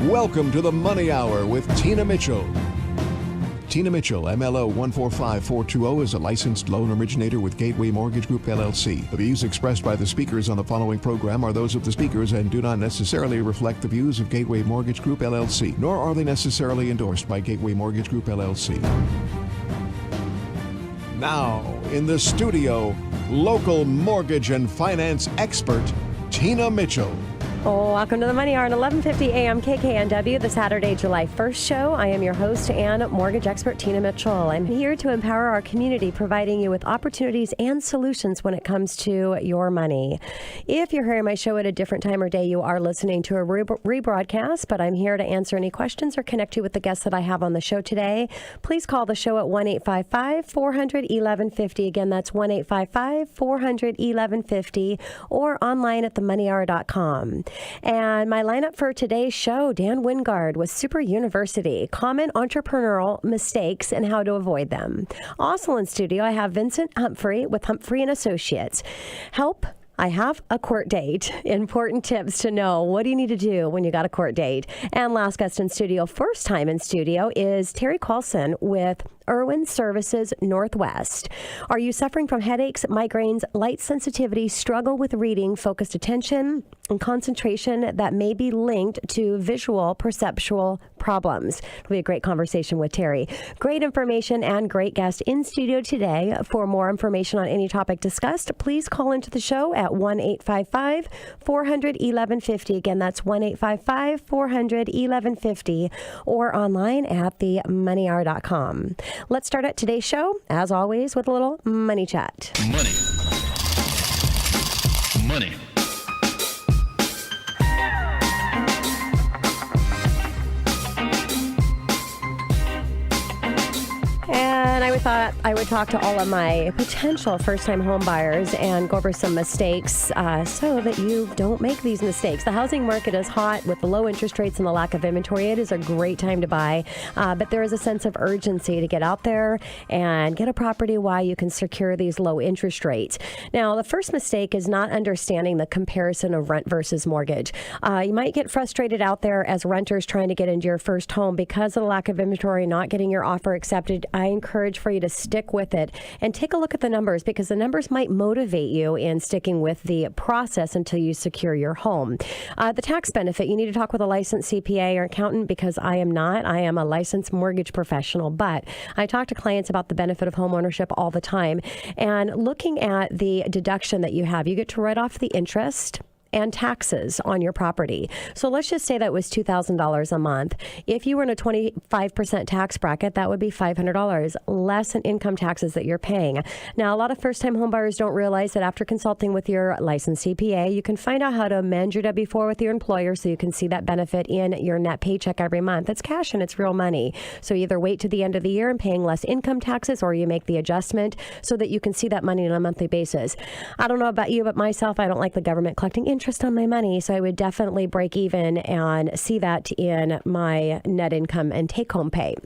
Welcome to the Money Hour with Tina Mitchell. Tina Mitchell, MLO 145420, is a licensed loan originator with Gateway Mortgage Group, LLC. The views expressed by the speakers on the following program are those of the speakers and do not necessarily reflect the views of Gateway Mortgage Group, LLC, nor are they necessarily endorsed by Gateway Mortgage Group, LLC. Now, in the studio, local mortgage and finance expert, Tina Mitchell. Oh, welcome to the Money Hour at 11:50 a.m. KKNW, the Saturday, July 1st show. I am your host and mortgage expert, Tina Mitchell. I'm here to empower our community, providing you with opportunities and solutions when it comes to your money. If you're hearing my show at a different time or day, you are listening to a rebroadcast, but I'm here to answer any questions or connect you with the guests that I have on the show today. Please call the show at 1-855-400-1150. Again, that's 1-855-400-1150 or online at themoneyhour.com. And my lineup for today's show, Dan Wingard with Super University, common entrepreneurial mistakes and how to avoid them. Also in studio, I have Vincent Humphrey with Humphrey & Associates. I have a court date. Important tips to know. What do you need to do when you got a court date? And last guest in studio, first time in studio, is Terry Carlson with Irwin Services Northwest. Are you suffering from headaches, migraines, light sensitivity, struggle with reading, focused attention, and concentration that may be linked to visual perceptual problems? It'll be a great conversation with Terry. Great information and great guest in studio today. For more information on any topic discussed, please call into the show at 1-855-400-1150. Again, that's 1-855-400-1150 or online at themoneyhour.com. Let's start at today's show, as always, with a little money chat. Money. And I thought I would talk to all of my potential first-time home buyers and go over some mistakes so that you don't make these mistakes. The housing market is hot with the low interest rates and the lack of inventory. It is a great time to buy, but there is a sense of urgency to get out there and get a property while you can secure these low interest rates. Now, the first mistake is not understanding the comparison of rent versus mortgage. You might get frustrated out there as renters trying to get into your first home because of the lack of inventory, not getting your offer accepted. I encourage for you to stick with it and take a look at the numbers, because the numbers might motivate you in sticking with the process until you secure your home. The tax benefit, you need to talk with a licensed CPA or accountant, because I am not. I am a licensed mortgage professional, but I talk to clients about the benefit of home ownership all the time. And looking at the deduction that you have, you get to write off the interest and taxes on your property. So let's just say that was $2,000 a month. If you were in a 25% tax bracket, that would be $500 less in income taxes that you're paying. Now, a lot of first-time homebuyers don't realize that after consulting with your licensed CPA, you can find out how to amend your W-4 with your employer so you can see that benefit in your net paycheck every month. It's cash and it's real money. So either wait to the end of the year and paying less income taxes, or you make the adjustment so that you can see that money on a monthly basis. I don't know about you, but myself, I don't like the government collecting interest on my money, so I would definitely break even and see that in my net income and take-home pay.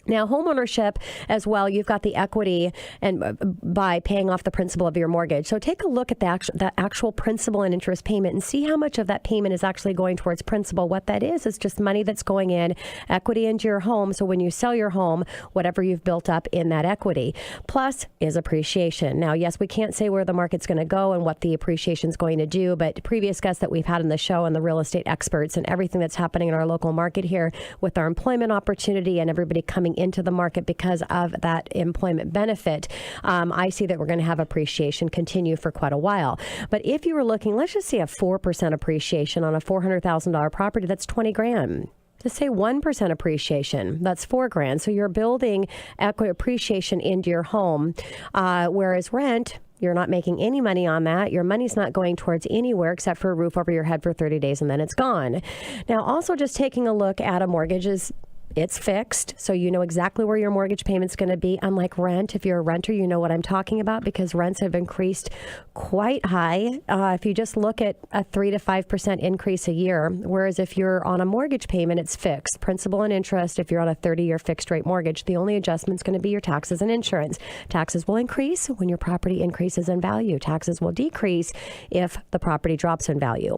Now, homeownership as well, you've got the equity and by paying off the principal of your mortgage. So take a look at the actual principal and interest payment and see how much of that payment is actually going towards principal. What that is just money that's going in, equity into your home. So when you sell your home, whatever you've built up in that equity, plus is appreciation. Now, yes, we can't say where the market's going to go and what the appreciation is going to do, but previous guests that we've had in the show and the real estate experts and everything that's happening in our local market here with our employment opportunity and everybody coming into the market because of that employment benefit, I see that we're going to have appreciation continue for quite a while. But if you were looking, let's just say a 4% appreciation on a $400,000 property, that's 20 grand. To say 1% appreciation, that's $4,000. So you're building equity appreciation into your home, whereas rent, you're not making any money on that. Your money's not going towards anywhere except for a roof over your head for 30 days and then it's gone. Now, also just taking a look at a mortgage is It's fixed, so you know exactly where your mortgage payment's going to be. Unlike rent, if you're a renter, you know what I'm talking about because rents have increased quite high. If you just look at a 3 to 5% increase a year, whereas if you're on a mortgage payment, it's fixed. Principal and interest, if you're on a 30-year fixed rate mortgage, the only adjustment's going to be your taxes and insurance. Taxes will increase when your property increases in value. Taxes will decrease if the property drops in value.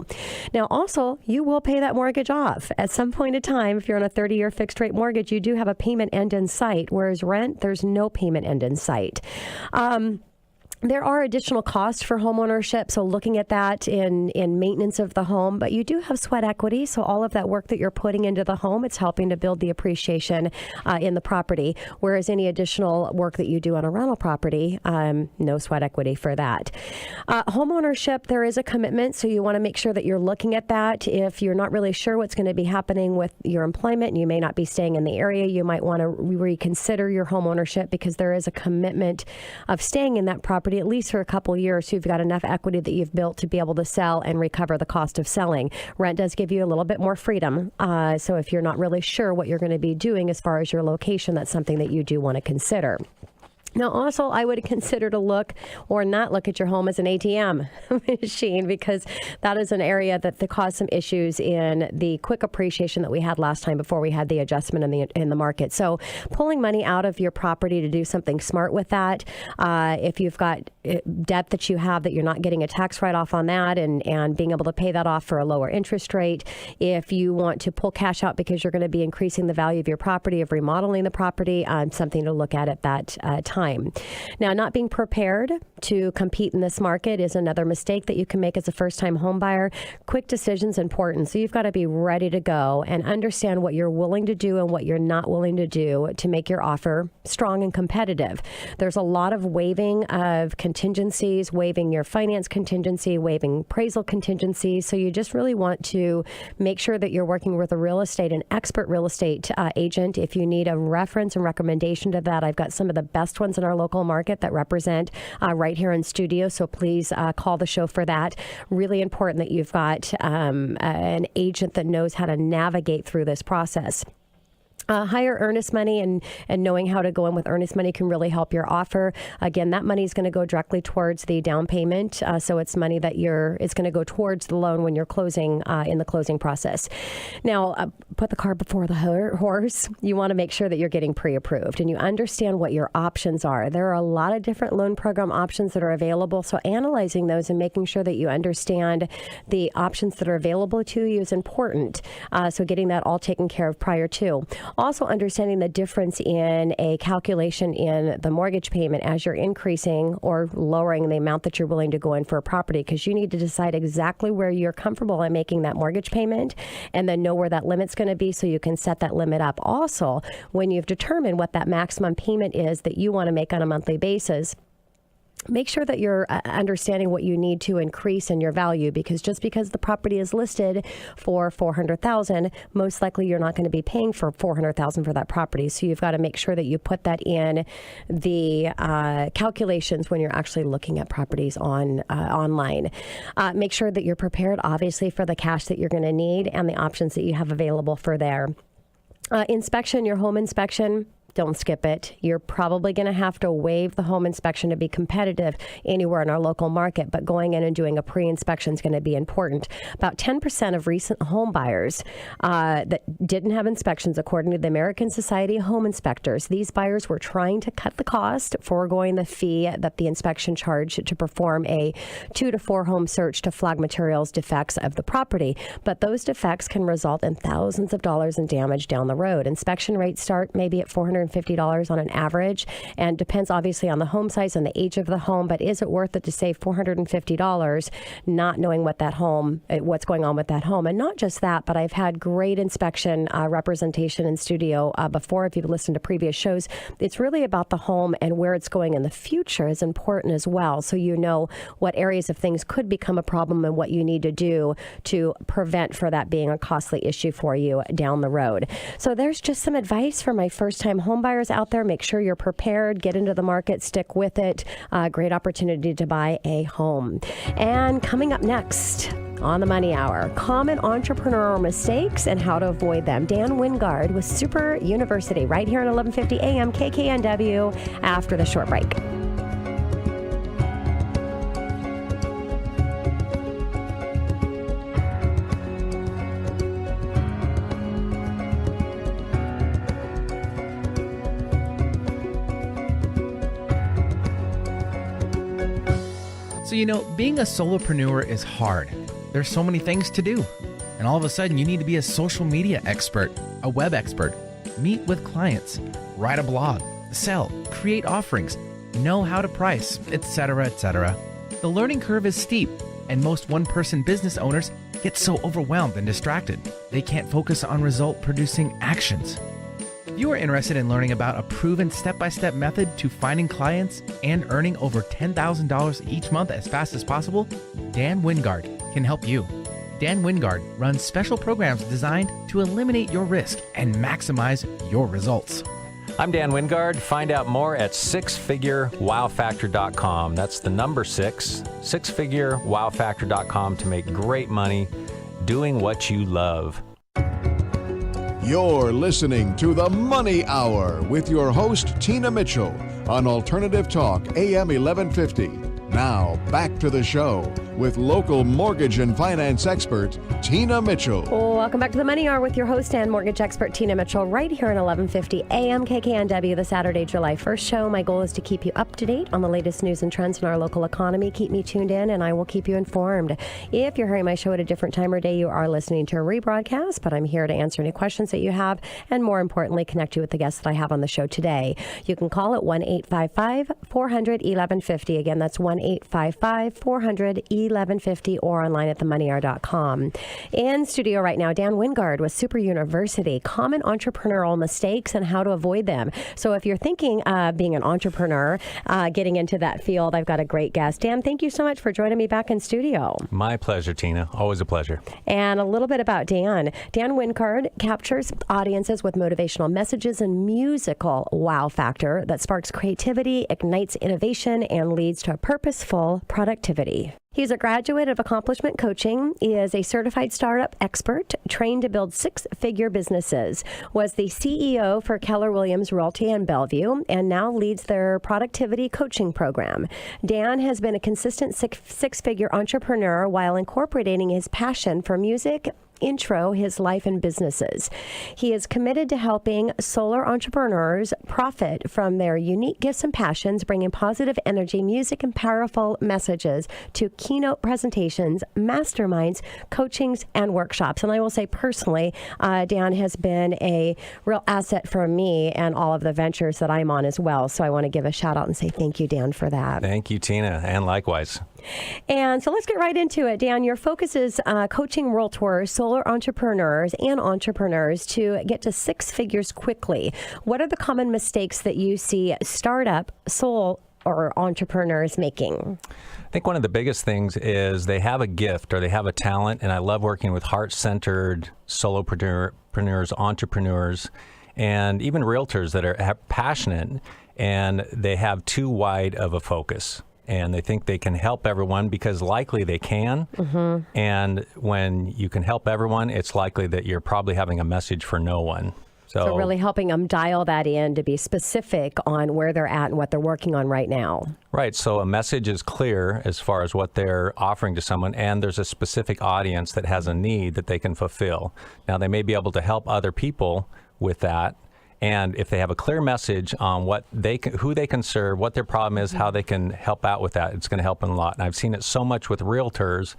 Now, also, you will pay that mortgage off at some point in time. If you're on a 30-year fixed rate mortgage, you do have a payment end in sight, whereas rent, there's no payment end in sight. There are additional costs for homeownership, so looking at that in maintenance of the home, but you do have sweat equity, so all of that work that you're putting into the home, it's helping to build the appreciation in the property, whereas any additional work that you do on a rental property, no sweat equity for that. Homeownership, there is a commitment, so you want to make sure that you're looking at that. If you're not really sure what's going to be happening with your employment and you may not be staying in the area, you might want to reconsider your homeownership because there is a commitment of staying in that property at least for a couple years, so you've got enough equity that you've built to be able to sell and recover the cost of selling. Rent does give you a little bit more freedom. So if you're not really sure what you're going to be doing as far as your location, that's something that you do want to consider. Now, also, I would consider to look or not look at your home as an ATM machine because that is an area that caused some issues in the quick appreciation that we had last time before we had the adjustment in the market. So pulling money out of your property to do something smart with that, if you've got debt that you have that you're not getting a tax write-off on that and being able to pay that off for a lower interest rate, if you want to pull cash out because you're going to be increasing the value of your property, of remodeling the property, something to look at that time. Now, not being prepared to compete in this market is another mistake that you can make as a first-time home buyer. Quick decisions important. So you've got to be ready to go and understand what you're willing to do and what you're not willing to do to make your offer strong and competitive. There's a lot of waiving of contingencies, waiving your finance contingency, waiving appraisal contingencies. So you just really want to make sure that you're working with an expert real estate agent. If you need a reference and recommendation to that, I've got some of the best ones in our local market that represent right here in studio. So please call the show for that. Really important that you've got an agent that knows how to navigate through this process. Higher earnest money and knowing how to go in with earnest money can really help your offer. Again, that money is going to go directly towards the down payment. So it's money that it's going to go towards the loan when you're closing in the closing process. Now, put the cart before the horse. You want to make sure that you're getting pre-approved and you understand what your options are. There are a lot of different loan program options that are available. So analyzing those and making sure that you understand the options that are available to you is important. So getting that all taken care of prior to. Also understanding the difference in a calculation in the mortgage payment as you're increasing or lowering the amount that you're willing to go in for a property, because you need to decide exactly where you're comfortable in making that mortgage payment and then know where that limit's going to be so you can set that limit up. Also, when you've determined what that maximum payment is that you want to make on a monthly basis, make sure that you're understanding what you need to increase in your value, because just because the property is listed for $400,000, most likely you're not going to be paying for $400,000 for that property. So you've got to make sure that you put that in the calculations when you're actually looking at properties online. Make sure that you're prepared, obviously, for the cash that you're going to need and the options that you have available for there. Inspection, your home inspection. Don't skip it. You're probably going to have to waive the home inspection to be competitive anywhere in our local market, but going in and doing a pre-inspection is going to be important. About 10% of recent home buyers that didn't have inspections, according to the American Society of Home Inspectors, these buyers were trying to cut the cost, foregoing the fee that the inspection charged to perform a 2 to 4 home search to flag materials defects of the property. But those defects can result in thousands of dollars in damage down the road. Inspection rates start maybe at $450 on an average, and depends obviously on the home size and the age of the home, but is it worth it to save $450 not knowing what's going on with that home? And not just that, but I've had great inspection representation in studio before. If you've listened to previous shows, it's really about the home and where it's going in the future is important as well. So you know what areas of things could become a problem and what you need to do to prevent for that being a costly issue for you down the road. So there's just some advice for my first-time home buyers out there. Make sure you're prepared, get into the market, stick with it. Great opportunity to buy a home. And coming up next, on the Money Hour. Common entrepreneurial mistakes and how to avoid them. Dan Wingard with Super University right here at 1150 AM KKNW after the short break. So, being a solopreneur is hard. There's so many things to do. And all of a sudden, you need to be a social media expert, a web expert, meet with clients, write a blog, sell, create offerings, know how to price, etc., etc. The learning curve is steep, and most one-person business owners get so overwhelmed and distracted, they can't focus on result-producing actions. If you are interested in learning about a proven step-by-step method to finding clients and earning over $10,000 each month as fast as possible, Dan Wingard can help you. Dan Wingard runs special programs designed to eliminate your risk and maximize your results. I'm Dan Wingard. Find out more at sixfigurewowfactor.com. That's the number 6, sixfigurewowfactor.com to make great money doing what you love. You're listening to The Money Hour with your host, Tina Mitchell, on Alternative Talk, AM 1150. Now, back to the show with local mortgage and finance expert, Tina Mitchell. Welcome back to The Money Hour with your host and mortgage expert, Tina Mitchell, right here at 1150 AM KKNW, the Saturday, July 1st show. My goal is to keep you up to date on the latest news and trends in our local economy. Keep me tuned in, and I will keep you informed. If you're hearing my show at a different time or day, you are listening to a rebroadcast, but I'm here to answer any questions that you have, and more importantly, connect you with the guests that I have on the show today. You can call at 1-855-400-1150. Again, that's 1-855-400-1150 or online at themoneyhour.com. In studio right now, Dan Wingard with Super University, common entrepreneurial mistakes and how to avoid them. So if you're thinking of being an entrepreneur, getting into that field, I've got a great guest. Dan, thank you so much for joining me back in studio. My pleasure, Tina. Always a pleasure. And a little bit about Dan. Dan Wingard captures audiences with motivational messages and musical wow factor that sparks creativity, ignites innovation, and leads to purposeful productivity. He's a graduate of accomplishment coaching, is a certified startup expert, trained to build six-figure businesses, was the CEO for Keller Realty in Bellevue, and now leads their productivity coaching program. Dan has been a consistent six-figure entrepreneur while incorporating his passion for music intro his life and businesses. He is committed to helping solar entrepreneurs profit from their unique gifts and passions, bringing positive energy, music, and powerful messages to keynote presentations, masterminds, coachings, and workshops. And I will say personally, Dan has been a real asset for me and all of the ventures that I'm on as well. So I want to give a shout out and say thank you, Dan, for that. Thank you, Tina, and likewise. And so let's get right into it. Dan, your focus is coaching realtors, solar entrepreneurs, and entrepreneurs to get to six figures quickly. What are the common mistakes that you see startup solar or entrepreneurs making? I think one of the biggest things is they have a gift or they have a talent, and I love working with heart-centered solopreneurs, entrepreneurs, and even realtors that are passionate, and they have too wide of a focus. And they think they can help everyone because likely they can. Mm-hmm. And when you can help everyone, it's likely that you're probably having a message for no one. So really helping them dial that in to be specific on where they're at and what they're working on right now. Right. So a message is clear as far as what they're offering to someone, and there's a specific audience that has a need that they can fulfill. Now, they may be able to help other people with that. And if they have a clear message on what who they can serve, what their problem is, how they can help out with that, it's going to help them a lot. And I've seen it so much with realtors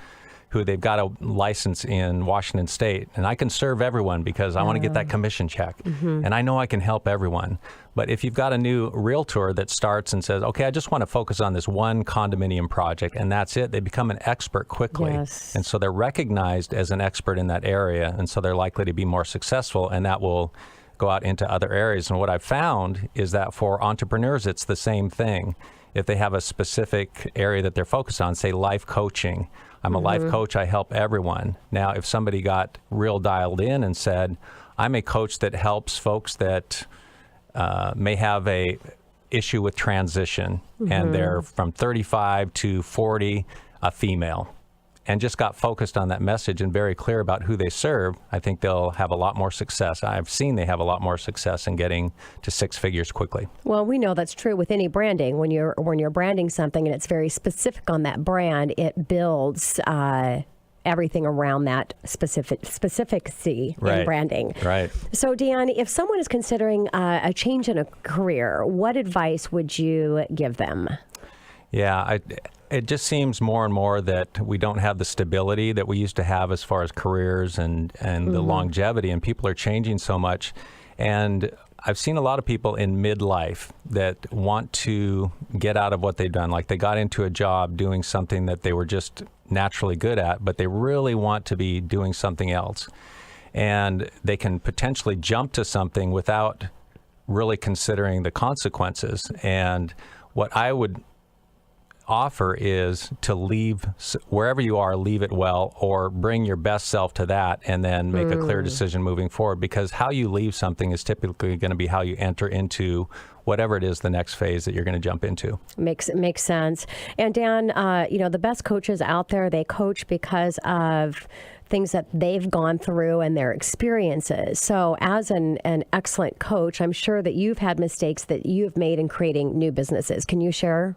who they've got a license in Washington State, and I can serve everyone because I want to get that commission check. Mm-hmm. And I know I can help everyone. But if you've got a new realtor that starts and says, okay, I just want to focus on this one condominium project, and that's it, they become an expert quickly. Yes. And so they're recognized as an expert in that area, and so they're likely to be more successful, and that will go out into other areas. And what I've found is that for entrepreneurs, it's the same thing. If they have a specific area that they're focused on, say life coaching, I'm a life coach, I help everyone. Now, if somebody got real dialed in and said, I'm a coach that helps folks that may have a issue with transition, and they're from 35 to 40, a female. and just got focused on that message and very clear about who they serve, I think they'll have a lot more success. I've seen they have a lot more success in getting to six figures quickly. Well, we know that's true with any branding. When you're branding something and it's very specific on that brand, it builds everything around that specificity in branding. Right. So, Dan, if someone is considering a change in a career, what advice would you give them? Yeah, it just seems more and more that we don't have the stability that we used to have as far as careers and the longevity, and people are changing so much. And I've seen a lot of people in midlife that want to get out of what they've done. Like they got into a job doing something that they were just naturally good at, but they really want to be doing something else. And they can potentially jump to something without really considering the consequences. And what I would offer is to leave wherever you are, leave it well, or bring your best self to that and then make a clear decision moving forward, because how you leave something is typically going to be how you enter into whatever it is the next phase that you're going to jump into. Makes sense. And Dan, the best coaches out there, they coach because of things that they've gone through and their experiences. So as an excellent coach, I'm sure that you've had mistakes that you've made in creating new businesses. Can you share?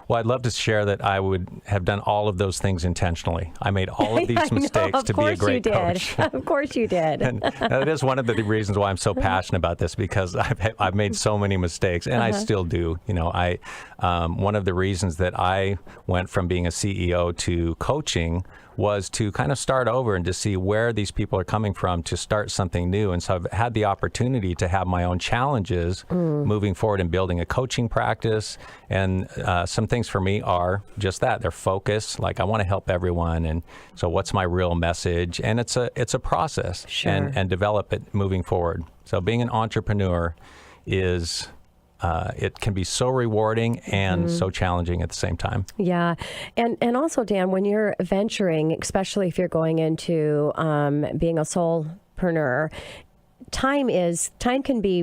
Well, I'd love to share that I would have done all of those things intentionally. I made all of these mistakes to be a great coach. Of course you did. And that is one of the reasons why I'm so passionate about this, because I've made so many mistakes, and I still do. One of the reasons that I went from being a CEO to coaching was to kind of start over and to see where these people are coming from to start something new. And so I've had the opportunity to have my own challenges moving forward in building a coaching practice. And some things for me are just that. They're focused. Like I want to help everyone. And so what's my real message? And it's a process. Sure. and develop it moving forward. So being an entrepreneur is... it can be so rewarding and so challenging at the same time. Yeah. And also, Dan, when you're venturing, especially if you're going into being a solopreneur, time can be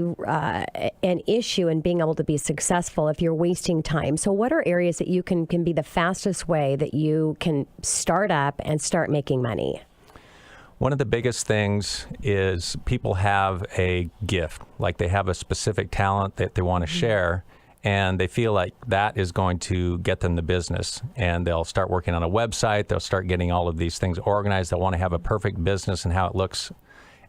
an issue in being able to be successful if you're wasting time. So what are areas that you can be the fastest way that you can start up and start making money? One of the biggest things is people have a gift, like they have a specific talent that they want to share, and they feel like that is going to get them the business. And they'll start working on a website, they'll start getting all of these things organized, they'll want to have a perfect business and how it looks,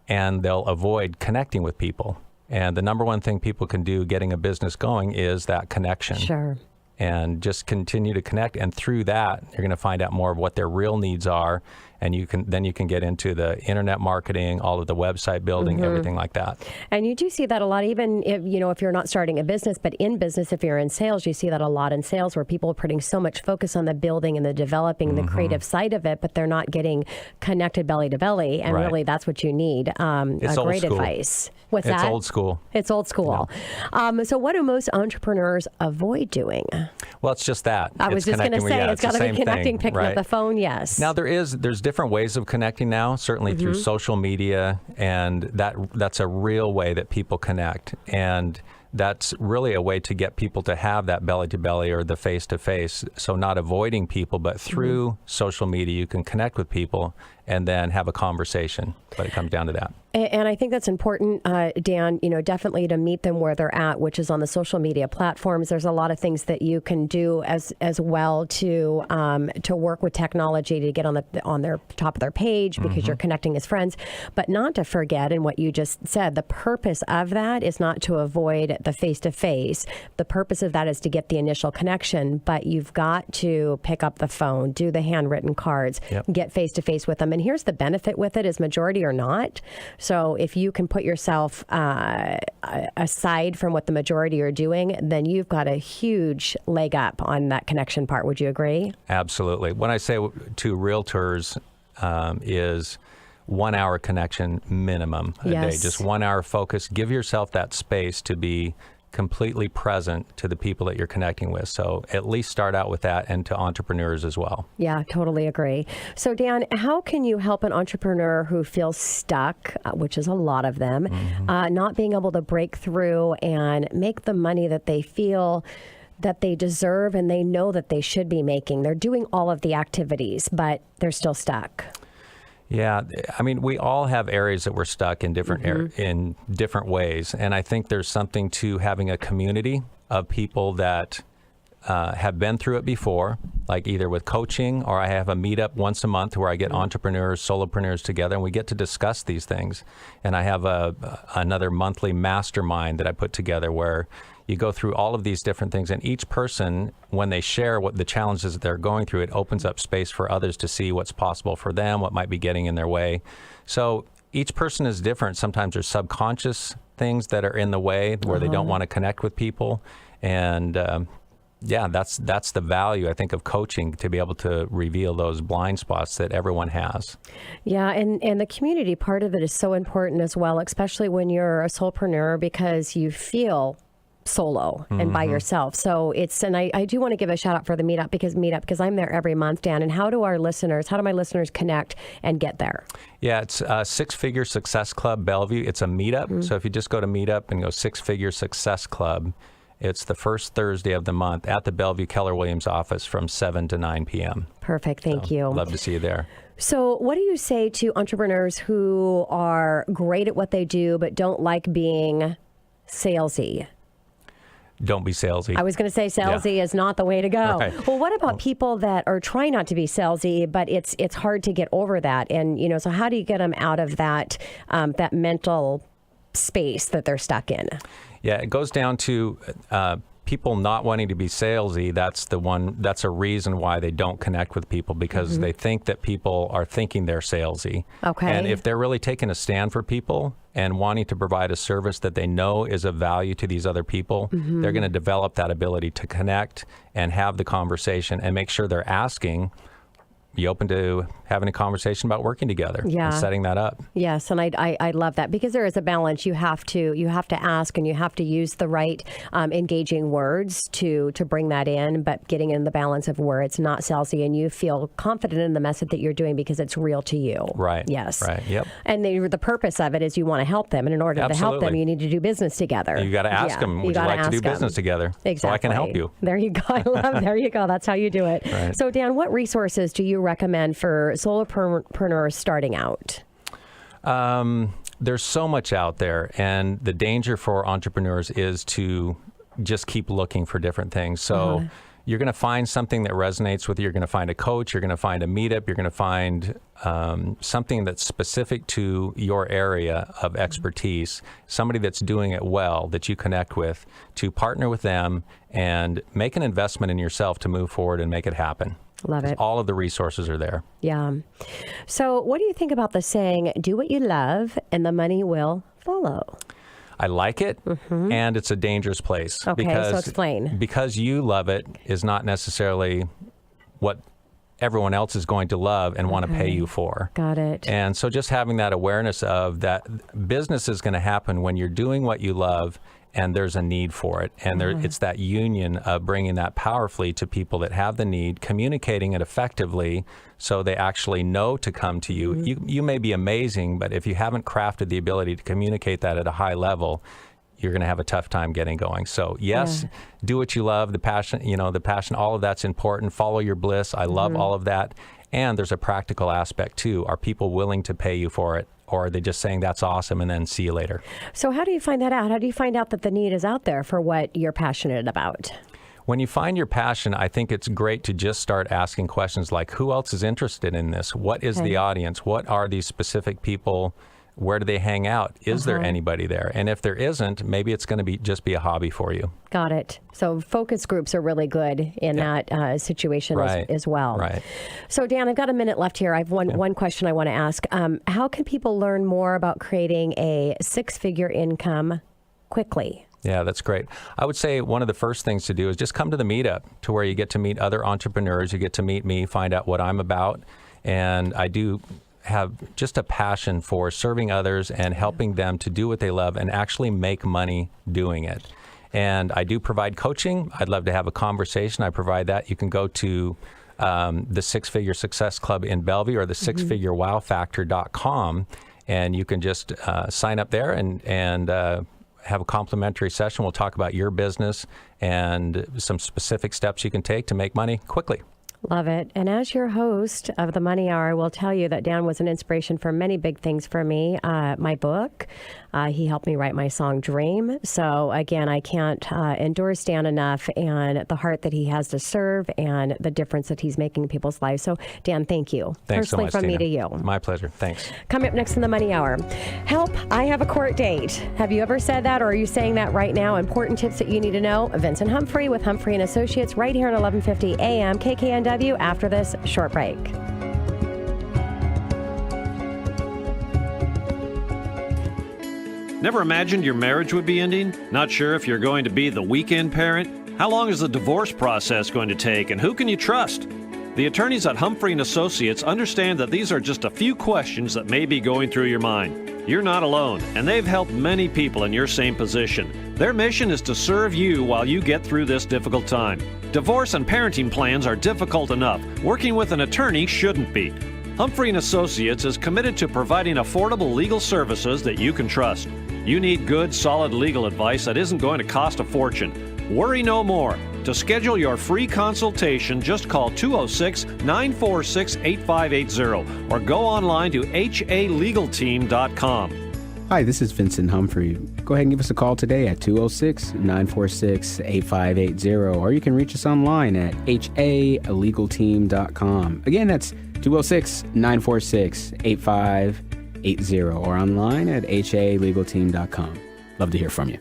and they'll avoid connecting with people. And the number one thing people can do getting a business going is that connection. Sure. And just continue to connect, and through that, you're going to find out more of what their real needs are, and you can get into the internet marketing, all of the website building, everything like that. And you do see that a lot, even if you're not starting a business, but in business, if you're in sales, you see that a lot in sales, where people are putting so much focus on the building and the developing, the creative side of it, but they're not getting connected belly to belly. And really, that's what you need. It's great old school. Advice. What's that? It's old school. It's old school. Yeah. So what do most entrepreneurs avoid doing? Well, it's just that. I was just going to say, it's got to be connecting, picking up the phone, yes. Now, there's different ways of connecting now, certainly through social media, and that's a real way that people connect. And that's really a way to get people to have that belly-to-belly or the face-to-face. So not avoiding people, but through social media, you can connect with people and then have a conversation. But it comes down to that. And I think that's important, Dan, definitely to meet them where they're at, which is on the social media platforms. There's a lot of things that you can do as well to work with technology to get on their top of their page, because you're connecting as friends. But not to forget, and what you just said, the purpose of that is not to avoid the face-to-face. The purpose of that is to get the initial connection, but you've got to pick up the phone, do the handwritten cards, get face-to-face with them. And here's the benefit with it, is majority or not. So if you can put yourself aside from what the majority are doing, then you've got a huge leg up on that connection part. Would you agree? Absolutely. When I say to realtors is 1 hour connection minimum a day, just 1 hour focus. Give yourself that space to be completely present to the people that you're connecting with. So at least start out with that, and to entrepreneurs as well. Yeah, totally agree. So Dan, how can you help an entrepreneur who feels stuck, which is a lot of them, not being able to break through and make the money that they feel that they deserve and they know that they should be making. They're doing all of the activities, but they're still stuck. Yeah, I mean, we all have areas that we're stuck in in different ways, and I think there's something to having a community of people that have been through it before, like either with coaching, or I have a meetup once a month where I get entrepreneurs, solopreneurs together, and we get to discuss these things. And I have another monthly mastermind that I put together where you go through all of these different things, and each person, when they share what the challenges that they're going through, it opens up space for others to see what's possible for them, what might be getting in their way. So each person is different. Sometimes there's subconscious things that are in the way where they don't want to connect with people. And yeah, that's the value, I think, of coaching, to be able to reveal those blind spots that everyone has. Yeah, and the community part of it is so important as well, especially when you're a solopreneur, because you feel solo and by yourself. So and I do want to give a shout out for the meetup because I'm there every month, Dan. And how do my listeners connect and get there? Yeah, it's Six Figure Success Club Bellevue. It's a meetup. So if you just go to meetup and go Six Figure Success Club, it's the first Thursday of the month at the Bellevue Keller Williams office from 7 to 9 p.m. Perfect. Thank you. Love to see you there. So what do you say to entrepreneurs who are great at what they do but don't like being salesy? Don't be salesy. I was going to say salesy is not the way to go. Right. Well, what about people that are trying not to be salesy, but it's hard to get over that? And, so how do you get them out of that that mental space that they're stuck in? Yeah, it goes down to people not wanting to be salesy. That's a reason why they don't connect with people, because they think that people are thinking they're salesy. Okay. And if they're really taking a stand for people and wanting to provide a service that they know is of value to these other people, they're going to develop that ability to connect and have the conversation and make sure they're asking, be open to having a conversation about working together and setting that up. Yes, and I love that, because there is a balance. You have to ask, and you have to use the right engaging words to bring that in, but getting in the balance of where it's not salesy and you feel confident in the message that you're doing because it's real to you. Right. Yes. Right. Yep. And the purpose of it is you want to help them, and in order to help them, you need to do business together. You got to ask them, would you like to do business together? Exactly. So I can help you. There you go. There you go. That's how you do it. Right. So Dan, what resources do you recommend for solopreneurs starting out? There's so much out there, and the danger for entrepreneurs is to just keep looking for different things. So you're going to find something that resonates with you. You're going to find a coach. You're going to find a meetup. You're going to find something that's specific to your area of expertise, somebody that's doing it well that you connect with, to partner with them and make an investment in yourself to move forward and make it happen. Love it. All of the resources are there. Yeah. So what do you think about the saying, do what you love and the money will follow? I like it, and it's a dangerous place. Okay, so explain. Because you love it is not necessarily what everyone else is going to love and want to pay you for. Got it. And so just having that awareness of that business is going to happen when you're doing what you love and there's a need for it. And it's that union of bringing that powerfully to people that have the need, communicating it effectively so they actually know to come to you. You may be amazing, but if you haven't crafted the ability to communicate that at a high level, you're going to have a tough time getting going. So yes, do what you love, the passion, all of that's important. Follow your bliss. I love all of that. And there's a practical aspect too. Are people willing to pay you for it? Or are they just saying that's awesome and then see you later? So how do you find that out? How do you find out that the need is out there for what you're passionate about? When you find your passion, I think it's great to just start asking questions like, who else is interested in this? What is the audience? What are these specific people? Where do they hang out? Is there anybody there? And if there isn't, maybe it's going to just be a hobby for you. Got it. So focus groups are really good in that situation as well. Right. So Dan, I've got a minute left here. I have one question I want to ask. How can people learn more about creating a six-figure income quickly? Yeah, that's great. I would say one of the first things to do is just come to the meetup, to where you get to meet other entrepreneurs. You get to meet me, find out what I'm about. And I do have just a passion for serving others and helping them to do what they love and actually make money doing it. And I do provide coaching. I'd love to have a conversation. I provide that. You can go to the Six Figure Success Club in Bellevue or the sixfigurewowfactor.com, and you can just sign up there and have a complimentary session. We'll talk about your business and some specific steps you can take to make money quickly. Love it. And as your host of the Money Hour, I will tell you that Dan was an inspiration for many big things for me. My book, he helped me write my song Dream. So again, I can't endorse Dan enough, and the heart that he has to serve and the difference that he's making in people's lives. So Dan, thank you. Thanks so Personally much, from Tina. me to you. My pleasure. Thanks. Coming up next in the Money Hour. Help, I have a court date. Have you ever said that, or are you saying that right now? Important tips that you need to know. Vincent Humphrey with Humphrey and Associates right here at 1150 AM KKNW after this short break. Never imagined your marriage would be ending? Not sure if you're going to be the weekend parent? How long is the divorce process going to take, and who can you trust? The attorneys at Humphrey and Associates understand that these are just a few questions that may be going through your mind. You're not alone, and they've helped many people in your same position. Their mission is to serve you while you get through this difficult time. Divorce and parenting plans are difficult enough. Working with an attorney shouldn't be. Humphrey and Associates is committed to providing affordable legal services that you can trust. You need good, solid legal advice that isn't going to cost a fortune. Worry no more. To schedule your free consultation, just call 206-946-8580 or go online to halegalteam.com. Hi, this is Vincent Humphrey. Go ahead and give us a call today at 206-946-8580, or you can reach us online at halegalteam.com. Again, that's 206-946-8580, or online at halegalteam.com. Love to hear from you.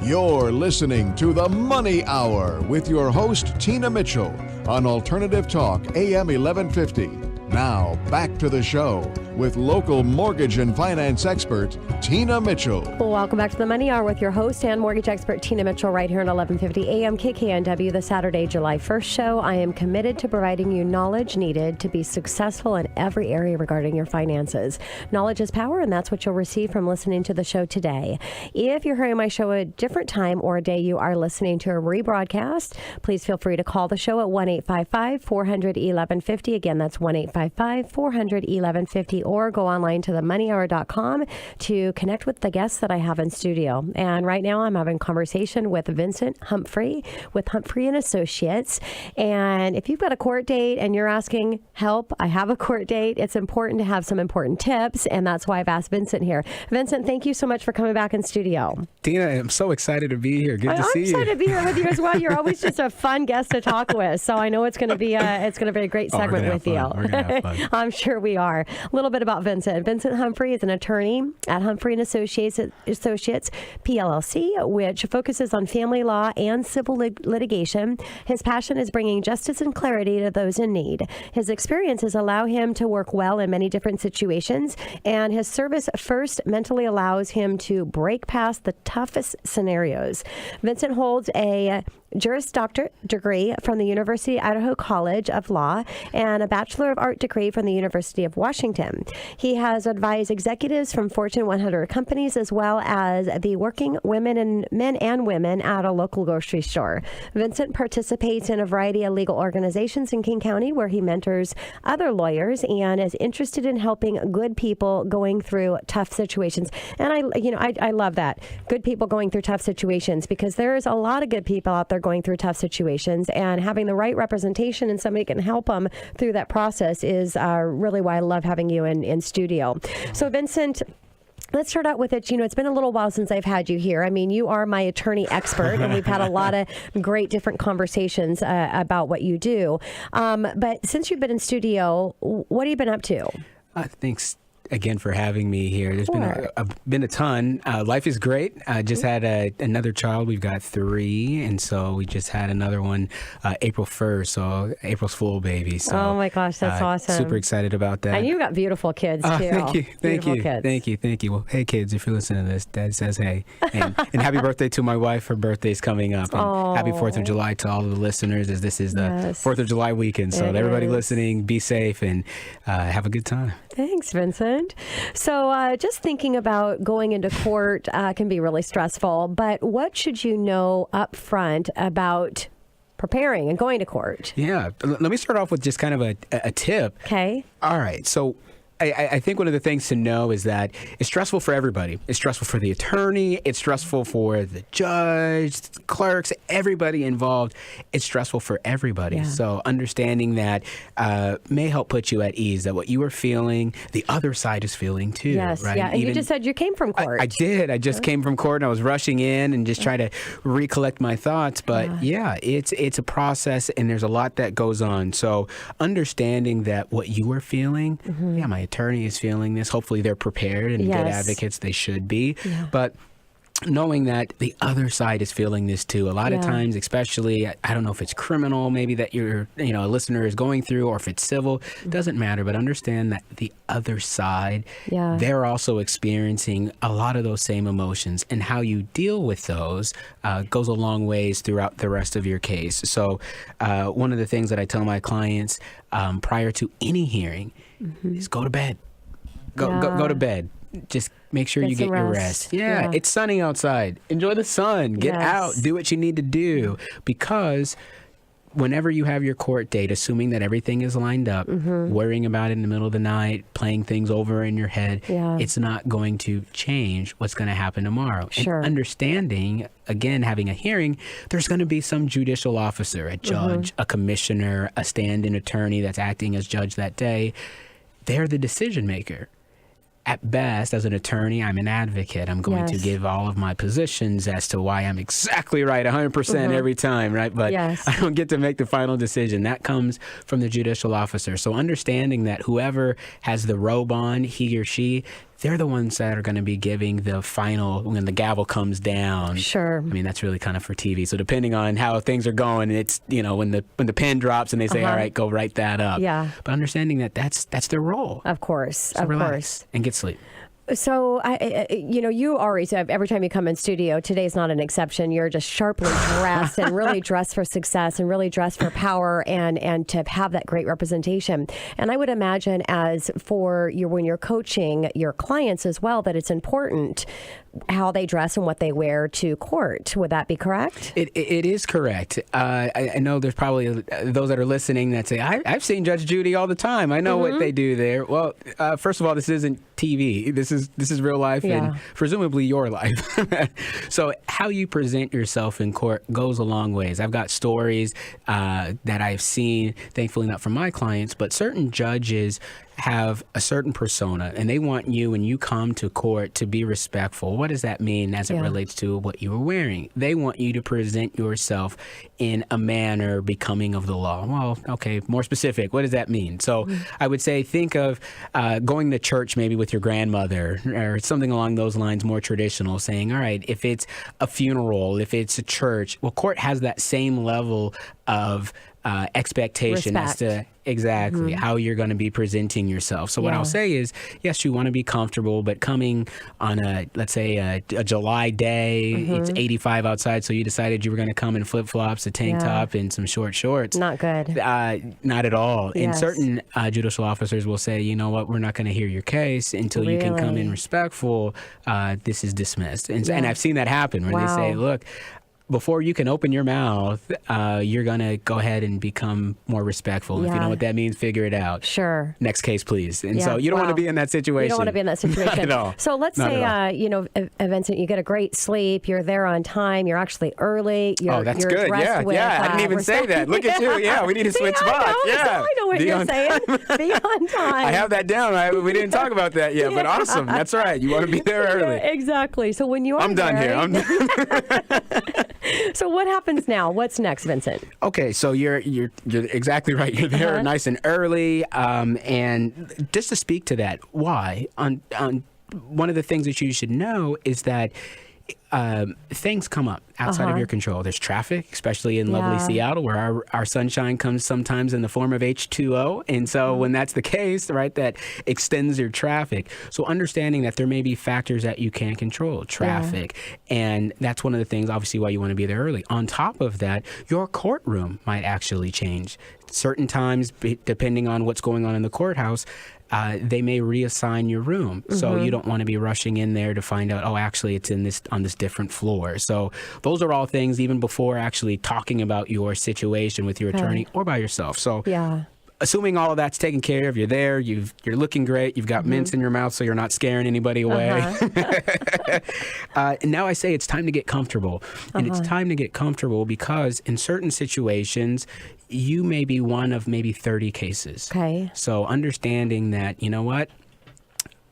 You're listening to The Money Hour with your host, Tina Mitchell, on Alternative Talk, AM 1150. Now, back to the show with local mortgage and finance expert, Tina Mitchell. Well, welcome back to the Money Hour with your host and mortgage expert, Tina Mitchell, right here at 1150 AM KKNW, the Saturday, July 1st show. I am committed to providing you knowledge needed to be successful in every area regarding your finances. Knowledge is power, and that's what you'll receive from listening to the show today. If you're hearing my show at a different time or a day you are listening to a rebroadcast, please feel free to call the show at 1-855-400-1150. Again, that's 1-855-400-1150, or go online to themoneyhour.com to connect with the guests that I have in studio. And right now I'm having a conversation with Vincent Humphrey with Humphrey and Associates. And if you've got a court date and you're asking, help, I have a court date, it's important to have some important tips. And that's why I've asked Vincent here. Vincent, thank you so much for coming back in studio. Tina, I'm so excited to be here. Good to see you. I'm excited to be here with you as well. You're always just a fun guest to talk with. So I know it's going to be a great segment with you. We're gonna have fun. I'm sure we are. A little bit about Vincent. Vincent Humphrey is an attorney at Humphrey and Associates PLLC, which focuses on family law and civil litigation. His passion is bringing justice and clarity to those in need. His experiences allow him to work well in many different situations, and his service first mentally allows him to break past the toughest scenarios. Vincent holds a Juris Doctorate degree from the University of Idaho College of Law and a Bachelor of Art degree from the University of Washington. He has advised executives from Fortune 100 companies as well as the working men and women at a local grocery store. Vincent participates in a variety of legal organizations in King County where he mentors other lawyers and is interested in helping good people going through tough situations. And I love that. Good people going through tough situations, because there's a lot of good people out there going through tough situations, and having the right representation and somebody can help them through that process is really why I love having you in studio. So Vincent, let's start out with it. It's been a little while since I've had you here. I mean, you are my attorney expert, and we've had a lot of great different conversations about what you do. But since you've been in studio, what have you been up to? Thanks again for having me here. There's been a ton. Life is great. I just had another child. We've got 3, and so we just had another one April 1st, so April's Fool baby. So, oh my gosh, that's awesome. Super excited about that. And you've got beautiful kids too. Thank you. Kids. Thank you. Well, hey kids, if you're listening to this, Dad says hey. And happy birthday to my wife. Her birthday's coming up. And happy 4th of July to all of the listeners, as this is the 4th of July weekend. So everybody listening, be safe and have a good time. Thanks, Vincent. So just thinking about going into court can be really stressful, but what should you know up front about preparing and going to court? Yeah. Let me start off with just kind of a tip. Okay. All right. So I think one of the things to know is that it's stressful for everybody. It's stressful for the attorney. It's stressful for the judge, clerks, everybody involved. It's stressful for everybody. Yeah. So understanding that may help put you at ease, that what you are feeling, the other side is feeling too. Yes, right? yeah. And you just said you came from court. I did. I just came from court and I was rushing in and just trying to recollect my thoughts. But yeah, it's a process and there's a lot that goes on. So understanding that what you are feeling, yeah, my attorney is feeling this. Hopefully they're prepared and good advocates. They should be. Yeah. But knowing that the other side is feeling this too. A lot of times, especially, I don't know if it's criminal, maybe that a listener is going through, or if it's civil, it doesn't matter. But understand that the other side, they're also experiencing a lot of those same emotions, and how you deal with those goes a long ways throughout the rest of your case. So one of the things that I tell my clients prior to any hearing is go to bed. Go to bed. Just make sure you get your rest. Yeah, it's sunny outside. Enjoy the sun. Get out. Do what you need to do. Because whenever you have your court date, assuming that everything is lined up, worrying about it in the middle of the night, playing things over in your head, it's not going to change what's going to happen tomorrow. Sure. And understanding, again, having a hearing, there's going to be some judicial officer, a judge, a commissioner, a stand-in attorney that's acting as judge that day. They're the decision maker. At best, as an attorney, I'm an advocate. I'm going to give all of my positions as to why I'm exactly right 100% every time, right? But I don't get to make the final decision. That comes from the judicial officer. So understanding that whoever has the robe on, he or she, they're the ones that are going to be giving the final, when the gavel comes down. Sure. I mean, that's really kind of for TV. So depending on how things are going, it's, when the pen drops and they say, all right, go write that up. Yeah. But understanding that that's their role. Of course. So relax and get sleep. So, you always have, every time you come in studio, today's not an exception. You're just sharply dressed and really dressed for success and really dressed for power and to have that great representation. And I would imagine when you're coaching your clients as well, that it's important how they dress and what they wear to court. Would that be correct? It is correct. I know there's probably those that are listening that say, I've seen Judge Judy all the time. I know what they do there. Well, first of all, this isn't TV. This is real life and presumably your life. So how you present yourself in court goes a long ways. I've got stories that I've seen, thankfully not from my clients, but certain judges have a certain persona and they want you, when you come to court, to be respectful. What does that mean as it relates to what you were wearing? They want you to present yourself in a manner becoming of the law. Well, okay, more specific. What does that mean? So I would say think of going to church maybe with your grandmother or something along those lines, more traditional, saying, all right, if it's a funeral, if it's a church, well, court has that same level of expectation as to exactly how you're going to be presenting yourself. So what I'll say is, yes, you want to be comfortable, but coming on let's say a July day, it's 85 outside, so you decided you were going to come in flip-flops, a tank top, and some short shorts. Not good. Not at all. And certain judicial officers will say, you know what, we're not going to hear your case until you can come in respectful. This is dismissed. And I've seen that happen where they say, look, before you can open your mouth, you're going to go ahead and become more respectful. If you know what that means, figure it out. Sure. Next case, please. And so you don't want to be in that situation. You don't want to be in that situation. Not at all. So let's say, Vincent, you get a great sleep. You're there on time. You're actually early. That's good. Yeah. I didn't even say that. Look at you. Yeah, we need to switch spots. I know what you're saying. Be on time. I have that down. We didn't talk about that yet, but awesome. That's right. You want to be there early. Exactly. So when you are I'm done here. I'm done. So what happens now? What's next, Vincent? Okay, so you're exactly right. You're there nice and early, and just to speak to that, why? On one of the things that you should know is that things come up outside of your control. There's traffic, especially in lovely Seattle, where our sunshine comes sometimes in the form of H2O. And so when that's the case, right, that extends your traffic. So understanding that there may be factors that you can't control, traffic. And that's one of the things, obviously, why you want to be there early. On top of that, your courtroom might actually change. Certain times, depending on what's going on in the courthouse, they may reassign your room. So you don't want to be rushing in there to find out, actually it's on this different floor. So those are all things even before actually talking about your situation with your attorney or by yourself. So assuming all of that's taken care of, you're there, you're looking great, you've got mints in your mouth so you're not scaring anybody away. And now I say it's time to get comfortable. And it's time to get comfortable because in certain situations, you may be one of maybe 30 cases. Okay. So understanding that, you know what?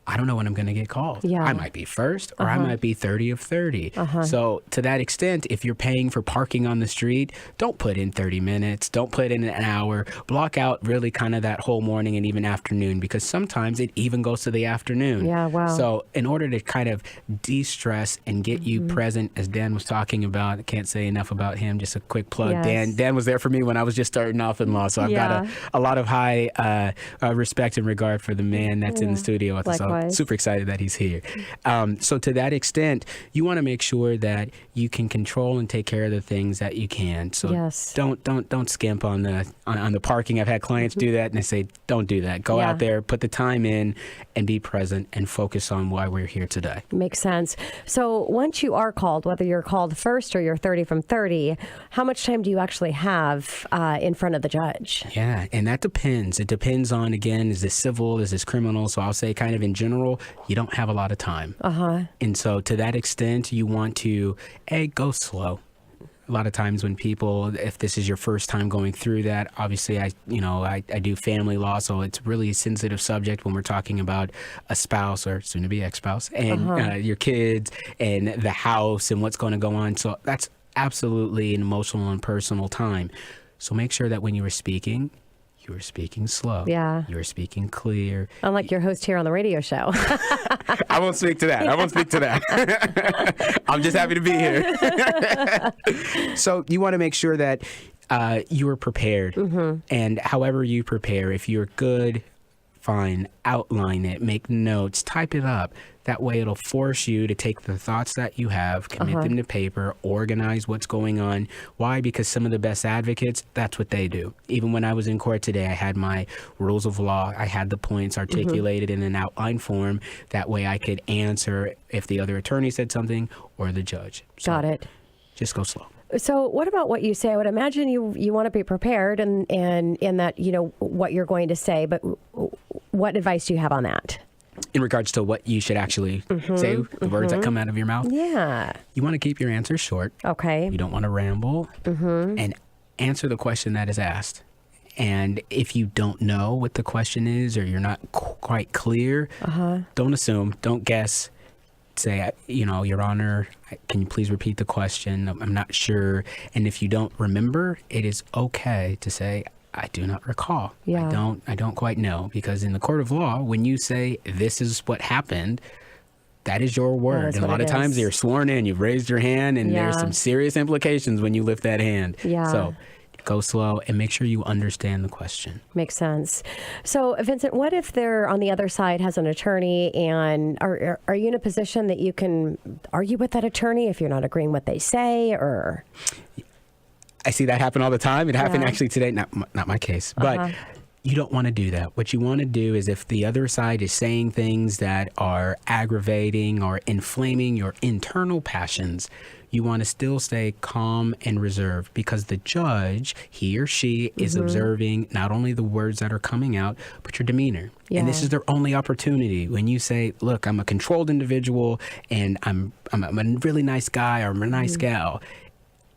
I don't know when I'm going to get called. Yeah. I might be first or I might be 30 of 30. So to that extent, if you're paying for parking on the street, don't put in 30 minutes. Don't put in an hour. Block out really kind of that whole morning and even afternoon because sometimes it even goes to the afternoon. Yeah, wow. So in order to kind of de-stress and get you present, as Dan was talking about, I can't say enough about him, just a quick plug. Yes. Dan was there for me when I was just starting off in law. So I've got a lot of high respect and regard for the man that's in the studio with us. So super excited that he's here. So to that extent, you want to make sure that you can control and take care of the things that you can. So don't skimp on the parking. I've had clients do that and they say, don't do that. Go out there, put the time in and be present and focus on why we're here today. Makes sense. So once you are called, whether you're called first or you're 30 from 30, how much time do you actually have in front of the judge? Yeah, and that depends. It depends on, again, is this civil, is this criminal? So I'll say kind of in general, you don't have a lot of time. And so to that extent, you want to, go slow. A lot of times when people, if this is your first time going through that, obviously I do family law, so it's really a sensitive subject when we're talking about a spouse or soon to be ex-spouse and your kids and the house and what's going to go on. So that's absolutely an emotional and personal time. So make sure that when you are speaking, you are speaking slow. Yeah. You are speaking clear. Unlike your host here on the radio show. I won't speak to that. I'm just happy to be here. So you want to make sure that you are prepared. And however you prepare, if you're good, fine, outline it, make notes, type it up. That way it'll force you to take the thoughts that you have, commit them to paper, organize what's going on. Why? Because some of the best advocates, that's what they do. Even when I was in court today, I had my rules of law. I had the points articulated in an outline form. That way I could answer if the other attorney said something or the judge. So Got it. Just go slow. So what about what you say? I would imagine you want to be prepared and in that, what you're going to say, but what advice do you have on that? In regards to what you should actually say, the words that come out of your mouth? Yeah. You want to keep your answers short. Okay. You don't want to ramble. And answer the question that is asked. And if you don't know what the question is or you're not quite clear, don't assume, don't guess. Say, Your Honor, can you please repeat the question? I'm not sure. And if you don't remember, it is okay to say, I do not recall. Yeah. I don't quite know. Because in the court of law, when you say this is what happened, that is your word. And a lot of times you're sworn in, you've raised your hand, and there's some serious implications when you lift that hand. Yeah. So go slow and make sure you understand the question. Makes sense. So, Vincent, what if they're on the other side has an attorney, and are you in a position that you can argue with that attorney if you're not agreeing what they say, or? I see that happen all the time. It happened actually today, not my case, but you don't want to do that. What you want to do is if the other side is saying things that are aggravating or inflaming your internal passions, you want to still stay calm and reserved because the judge, he or she, is observing not only the words that are coming out, but your demeanor. Yeah. And this is their only opportunity. When you say, look, I'm a controlled individual and I'm a really nice guy or I'm a nice gal,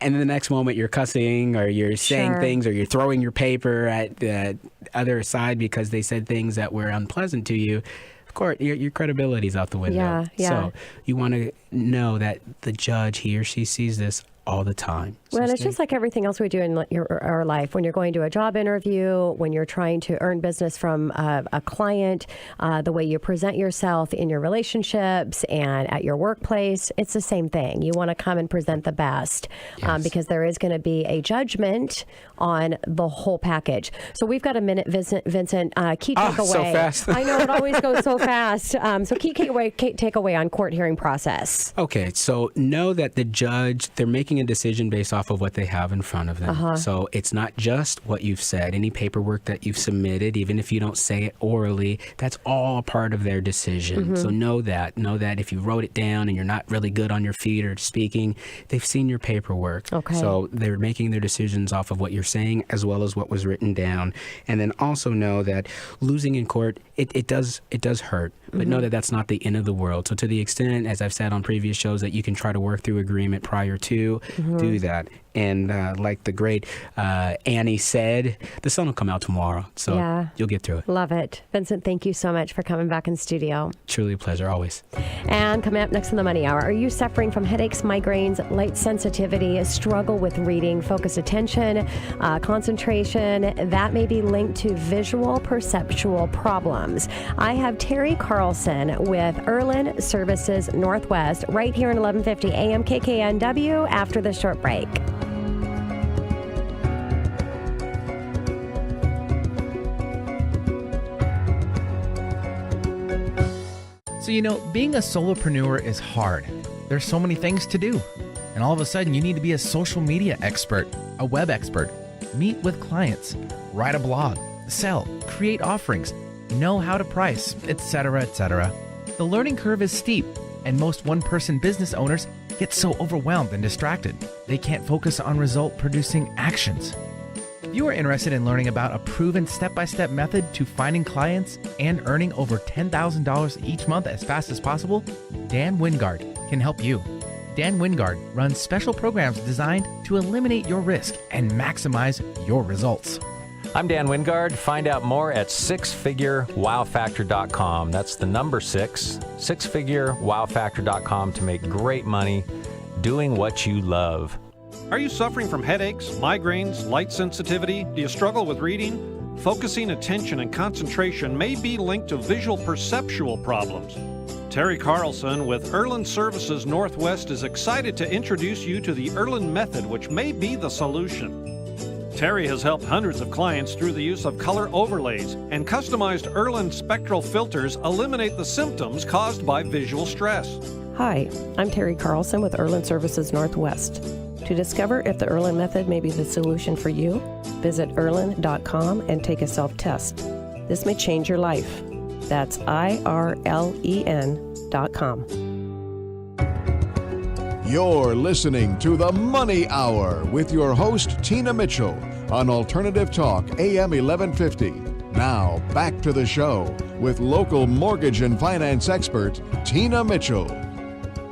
and then the next moment you're cussing or you're saying things or you're throwing your paper at the other side because they said things that were unpleasant to you, of course, your credibility's out the window. Yeah. So you want to know that the judge, he or she, sees this all the time. So well, it's just like everything else we do in our life. When you're going to a job interview, when you're trying to earn business from a client, the way you present yourself in your relationships and at your workplace, it's the same thing. You want to come and present the best because there is going to be a judgment on the whole package. So we've got a minute, Vincent. Key takeaway. So fast. I know it always goes so fast. So key takeaway on court hearing process. Okay, so know that the judge, they're making making a decision based off of what they have in front of them. So it's not just what you've said. Any paperwork that you've submitted, even if you don't say it orally, that's all a part of their decision. So know that if you wrote it down and you're not really good on your feet or speaking, they've seen your paperwork. So they're making their decisions off of what you're saying as well as what was written down. And then also know that losing in court, it does hurt, but know that that's not the end of the world. So to the extent, as I've said on previous shows, that you can try to work through agreement prior to, do that. And like the great Annie said, the sun will come out tomorrow. So you'll get through it. Love it. Vincent, thank you so much for coming back in studio. Truly a pleasure, always. And coming up next in the Money Hour, are you suffering from headaches, migraines, light sensitivity, struggle with reading, focused attention, concentration? That may be linked to visual perceptual problems. I have Terry Carlson with Erlin Services Northwest right here in 1150 AM KKNW after the short break. So, being a solopreneur is hard. There's so many things to do. And all of a sudden, you need to be a social media expert, a web expert, meet with clients, write a blog, sell, create offerings, know how to price, etc., etc. The learning curve is steep, and most one-person business owners get so overwhelmed and distracted, they can't focus on result-producing actions. If you are interested in learning about a proven step-by-step method to finding clients and earning over $10,000 each month as fast as possible, Dan Wingard can help you. Dan Wingard runs special programs designed to eliminate your risk and maximize your results. I'm Dan Wingard. Find out more at sixfigurewowfactor.com. That's the number 6, sixfigurewowfactor.com to make great money doing what you love. Are you suffering from headaches, migraines, light sensitivity? Do you struggle with reading? Focusing attention and concentration may be linked to visual perceptual problems. Terry Carlson with Erlin Services Northwest is excited to introduce you to the Erlin method, which may be the solution. Terry has helped hundreds of clients through the use of color overlays and customized Erlin spectral filters eliminate the symptoms caused by visual stress. Hi, I'm Terry Carlson with Erlin Services Northwest. To discover if the Erlin method may be the solution for you, visit erlin.com and take a self-test. This may change your life. That's IRLEN.com. You're listening to The Money Hour with your host, Tina Mitchell, on Alternative Talk, AM 1150. Now, back to the show with local mortgage and finance expert, Tina Mitchell.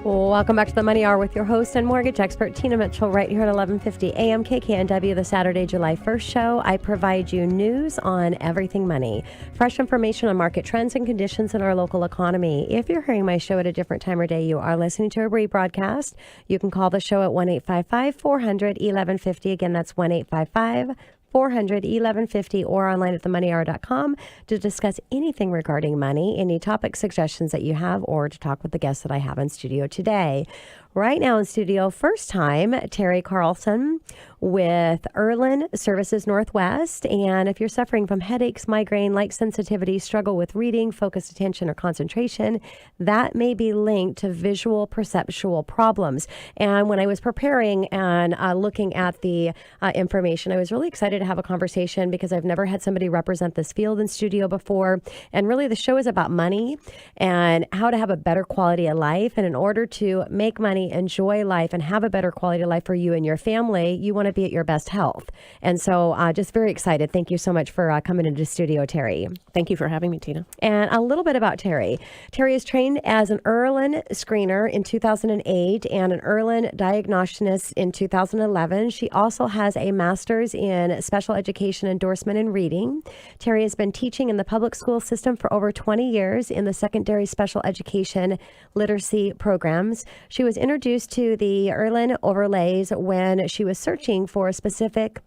Welcome back to the Money Hour with your host and mortgage expert, Tina Mitchell, right here at 1150 AM KKNW, the Saturday, July 1st show. I provide you news on everything money, fresh information on market trends and conditions in our local economy. If you're hearing my show at a different time or day, you are listening to a rebroadcast. You can call the show at 1-855-400-1150. Again, that's 1-855-400-1150 or online at themoneyhour.com to discuss anything regarding money, any topic suggestions that you have, or to talk with the guests that I have in studio today. Right now in studio, first time, Terry Carlson with Erlin Services Northwest. And if you're suffering from headaches, migraine, light sensitivity, struggle with reading, focused attention, or concentration, that may be linked to visual perceptual problems. And when I was preparing and looking at the information, I was really excited to have a conversation because I've never had somebody represent this field in studio before. And really the show is about money and how to have a better quality of life. And in order to make money, enjoy life, and have a better quality of life for you and your family, you want to be at your best health. And so just very excited. Thank you so much for coming into the studio, Terry. Thank you for having me, Tina. And a little bit about Terry. Terry is trained as an Erlin screener in 2008 and an Erlin diagnosticist in 2011. She also has a master's in special education endorsement in reading. Terry has been teaching in the public school system for over 20 years in the secondary special education literacy programs. She was introduced to the Erlin overlays when she was searching for specific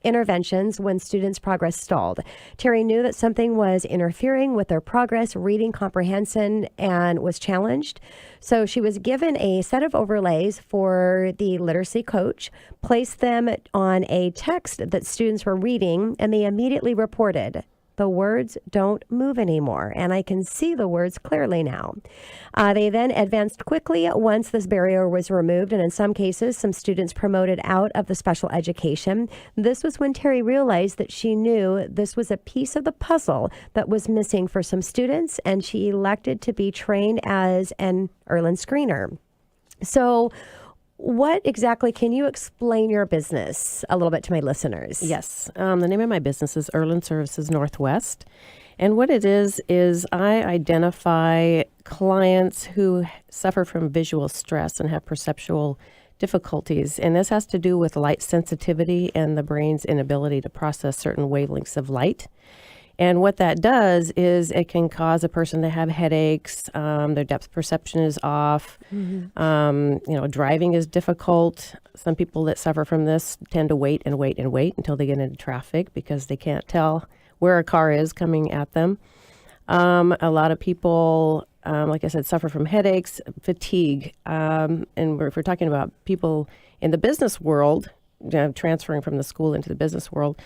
interventions when students' progress stalled. Terry knew that something was interfering with their progress, reading comprehension, and was challenged. So she was given a set of overlays for the literacy coach, placed them on a text that students were reading, and they immediately reported The words don't move anymore, and I can see the words clearly now. They then advanced quickly once this barrier was removed, and in some cases, some students promoted out of the special education. This was when Terry realized that she knew this was a piece of the puzzle that was missing for some students, and she elected to be trained as an Erlen screener. So, what exactly, can you explain your business a little bit to my listeners? Yes. The name of my business is Erlen Services Northwest. And what it is I identify clients who suffer from visual stress and have perceptual difficulties. And this has to do with light sensitivity and the brain's inability to process certain wavelengths of light. And what that does is it can cause a person to have headaches. Their depth perception is off. Driving is difficult. Some people that suffer from this tend to wait until they get into traffic because they can't tell where a car is coming at them. A lot of people, like I said, suffer from headaches, fatigue. And if we're talking about people in the business world, transferring from the school into the business world,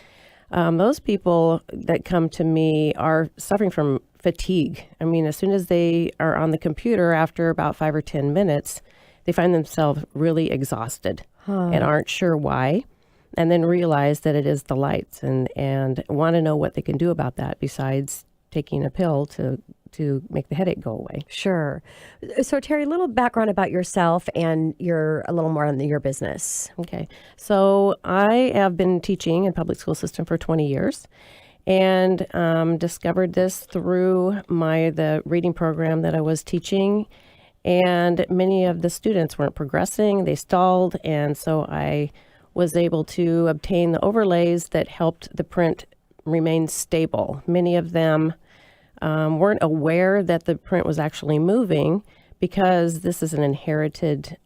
those people that come to me are suffering from fatigue. I mean, as soon as they are on the computer, after about 5 or 10 minutes, they find themselves really exhausted and aren't sure why, and then realize that it is the lights and want to know what they can do about that besides taking a pill to make the headache go away. Sure. So Terry, a little background about yourself and a little more on your business. Okay. So I have been teaching in public school system for 20 years and discovered this through the reading program that I was teaching. And many of the students weren't progressing. They stalled. And so I was able to obtain the overlays that helped the print remain stable. Many of them weren't aware that the print was actually moving because this is an inherited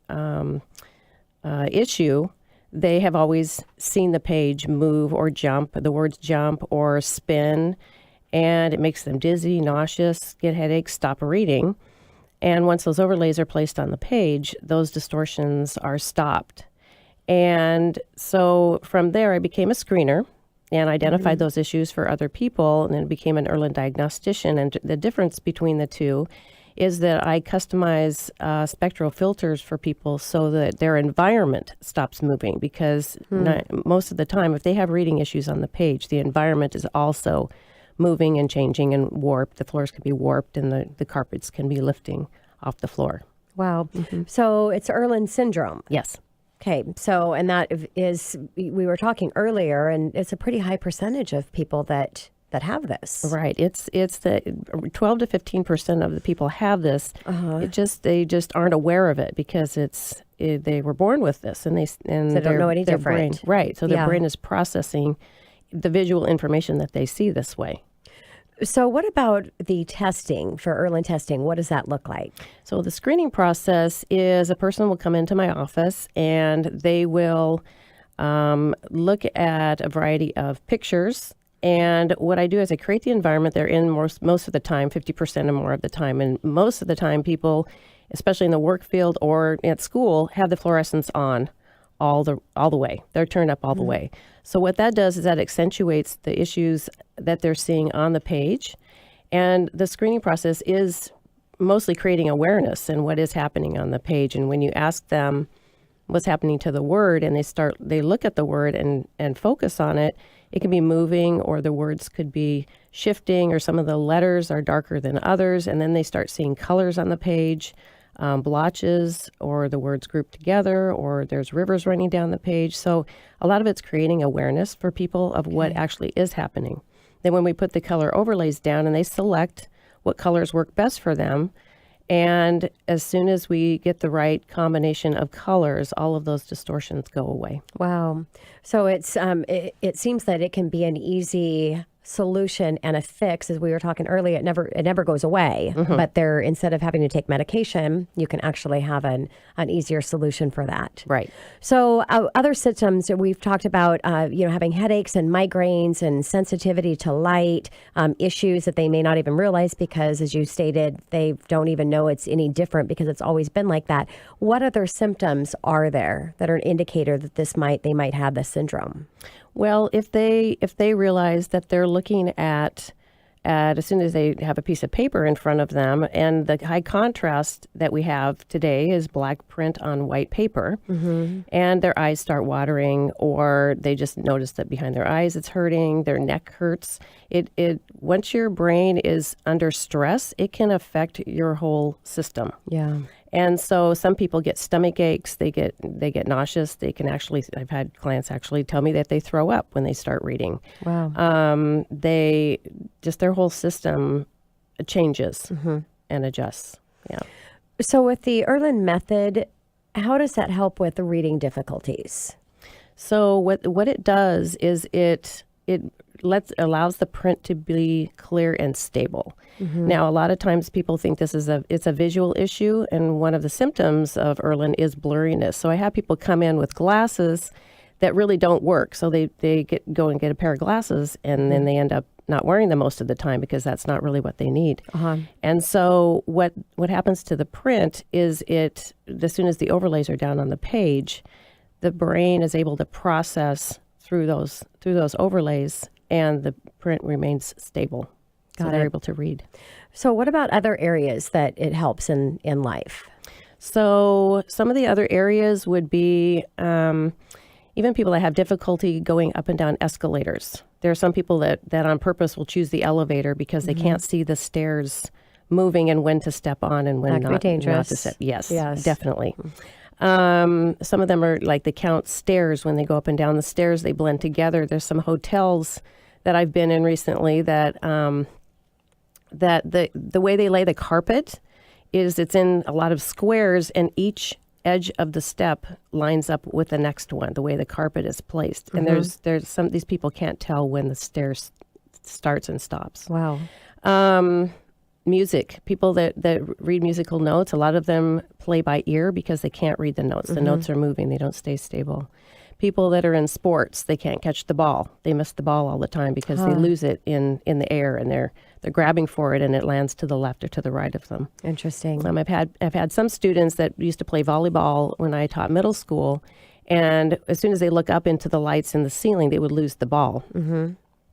issue. They have always seen the page move or jump, the words jump or spin, and it makes them dizzy, nauseous, get headaches, stop reading. And once those overlays are placed on the page, those distortions are stopped. And so from there, I became a screener and identified those issues for other people, and then became an Erlen diagnostician. And the difference between the two is that I customize spectral filters for people so that their environment stops moving, because most of the time, if they have reading issues on the page, the environment is also moving and changing and warped. The floors can be warped and the carpets can be lifting off the floor. Wow. So it's Erlen syndrome. Yes. Okay, so, and that is, we were talking earlier, and it's a pretty high percentage of people that have this. Right. It's the 12 to 15% of the people have this. They just aren't aware of it because they were born with this, and so they don't know any different. Right. So their brain is processing the visual information that they see this way. So what about the testing for Erlen testing? What does that look like? So the screening process is a person will come into my office and they will look at a variety of pictures. And what I do is I create the environment they're in most of the time, 50% or more of the time. And most of the time people, especially in the work field or at school, have the fluorescents on all the way. They're turned up all the way. So what that does is that accentuates the issues that they're seeing on the page. And the screening process is mostly creating awareness in what is happening on the page. And when you ask them what's happening to the word and they look at the word and focus on it, it can be moving, or the words could be shifting, or some of the letters are darker than others. And then they start seeing colors on the page. Blotches, or the words grouped together, or there's rivers running down the page. So a lot of it's creating awareness for people of what actually is happening. Then when we put the color overlays down and they select what colors work best for them, and as soon as we get the right combination of colors, all of those distortions go away. Wow. So it's it seems that it can be an easy solution and a fix. As we were talking earlier, it never goes away, but instead of having to take medication, you can actually have an easier solution for that. Right. So other symptoms that we've talked about, having headaches and migraines and sensitivity to light, issues that they may not even realize because, as you stated, they don't even know it's any different because it's always been like that. What other symptoms are there that are an indicator that they might have this syndrome? Well, if they realize that they're looking at as soon as they have a piece of paper in front of them, and the high contrast that we have today is black print on white paper, and their eyes start watering, or they just notice that behind their eyes it's hurting, their neck hurts. It once your brain is under stress, it can affect your whole system. Yeah. And so some people get stomach aches, they get nauseous. They can actually, I've had clients actually tell me that they throw up when they start reading. Wow. Their whole system changes and adjusts. Yeah. So with the Erlen method, how does that help with the reading difficulties? So what it does is it allows the print to be clear and stable. Now, a lot of times people think it's a visual issue, and one of the symptoms of Erlen is blurriness. So I have people come in with glasses that really don't work. So they go and get a pair of glasses, and then they end up not wearing them most of the time because that's not really what they need. And so what happens to the print is as soon as the overlays are down on the page, the brain is able to process through those overlays, and the print remains stable. So they're able to read. So what about other areas that it helps in life? So some of the other areas would be even people that have difficulty going up and down escalators. There are some people that on purpose will choose the elevator because they can't see the stairs moving and when to step on and when That could be not dangerous. to step. Yes, Yes. definitely. Some of them are like they count stairs when they go up and down the stairs. They blend together. There's some hotels that I've been in recently that the way they lay the carpet is it's in a lot of squares, and each edge of the step lines up with the next one, the way the carpet is placed. And there's some, these people can't tell when the stairs starts and stops. Wow. Music, people that read musical notes, a lot of them play by ear because they can't read the notes. The notes are moving, they don't stay stable. People that are in sports, they can't catch the ball. They miss the ball all the time because they lose it in the air, and they're grabbing for it, and it lands to the left or to the right of them. Interesting. I've had some students that used to play volleyball when I taught middle school, and as soon as they look up into the lights in the ceiling, they would lose the ball.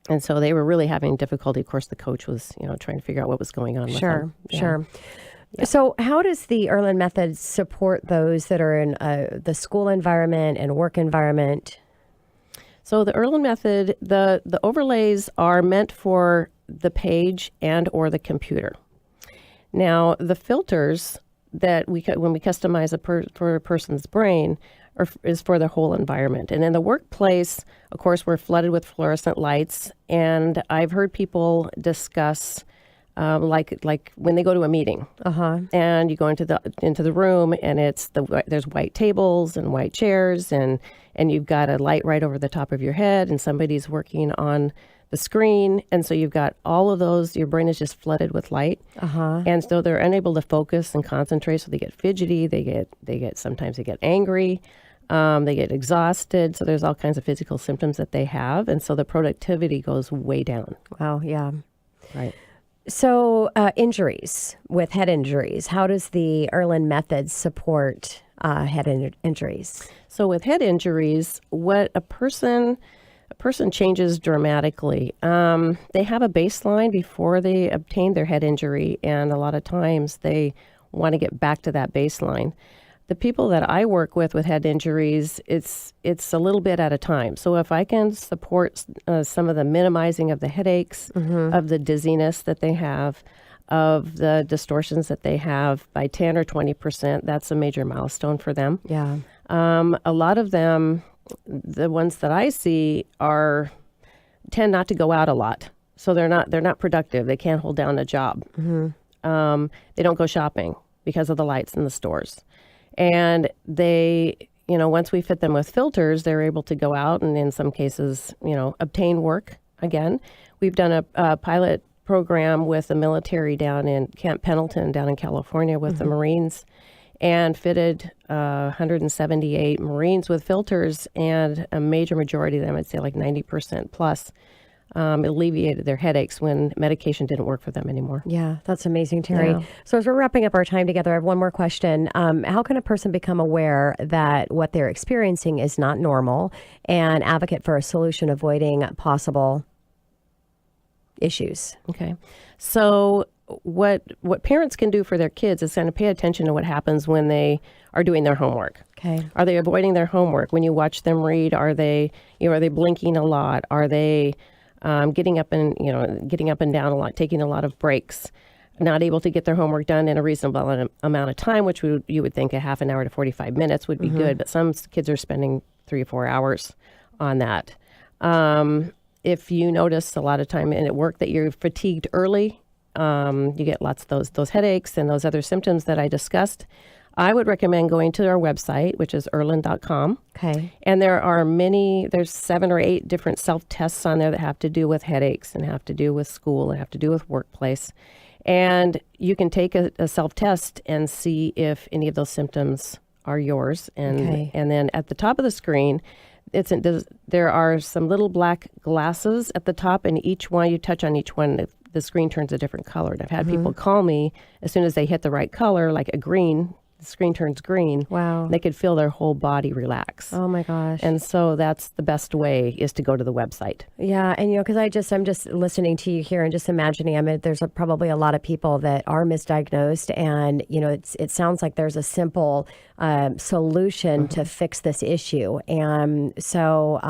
And so they were really having difficulty. Of course, the coach was, trying to figure out what was going on with them. Sure. So how does the Erlen method support those that are in the school environment and work environment? So the Erlen method, the overlays are meant for the page and or the computer. Now, the filters that when we customize for a person's brain is for the whole environment. And in the workplace, of course, we're flooded with fluorescent lights. And I've heard people discuss like when they go to a meeting, and you go into the room, and there's white tables and white chairs, and you've got a light right over the top of your head, and somebody's working on the screen, and so you've got all of those. Your brain is just flooded with light, and so they're unable to focus and concentrate. So they get fidgety. Sometimes they get angry. They get exhausted. So there's all kinds of physical symptoms that they have, and so the productivity goes way down. Wow. Yeah. Right. So injuries, with head injuries, how does the Erlen method support head injuries? So with head injuries, what a person changes dramatically. They have a baseline before they obtain their head injury, and a lot of times they want to get back to that baseline. The people that I work with head injuries, it's a little bit at a time. So if I can support some of the minimizing of the headaches, of the dizziness that they have, of the distortions that they have by 10 or 20%, that's a major milestone for them. Yeah. A lot of them, the ones that I see, tend not to go out a lot. So they're not productive. They can't hold down a job. They don't go shopping because of the lights in the stores. And they, once we fit them with filters, they're able to go out and in some cases, obtain work again. We've done a pilot program with the military down in Camp Pendleton down in California with the Marines, and fitted 178 Marines with filters, and a major majority of them, I'd say like 90% plus, alleviated their headaches when medication didn't work for them anymore. Yeah, that's amazing, Terry. Yeah. So as we're wrapping up our time together, I have one more question. How can a person become aware that what they're experiencing is not normal and advocate for a solution avoiding possible issues? Okay. So what parents can do for their kids is kind of pay attention to what happens when they are doing their homework. Okay. Are they avoiding their homework? When you watch them read, are they blinking a lot? Are they getting up and down a lot, taking a lot of breaks, not able to get their homework done in a reasonable amount of time, which you would think a half an hour to 45 minutes would be good, but some kids are spending 3 or 4 hours on that. If you notice a lot of time at work that you're fatigued early, you get lots of those headaches and those other symptoms that I discussed, I would recommend going to our website, which is erlin.com. Okay. And there's 7 or 8 different self-tests on there that have to do with headaches and have to do with school and have to do with workplace. And you can take a self-test and see if any of those symptoms are yours. And then at the top of the screen, there are some little black glasses at the top, and each one, you touch on each one, the screen turns a different color. And I've had people call me as soon as they hit the right color, like a green, the screen turns green. Wow. They could feel their whole body relax. Oh my gosh. And so that's the best way, is to go to the website. Yeah. And, because I'm just listening to you here and just imagining, there's probably a lot of people that are misdiagnosed, and, it sounds like there's a simple solution to fix this issue. And so,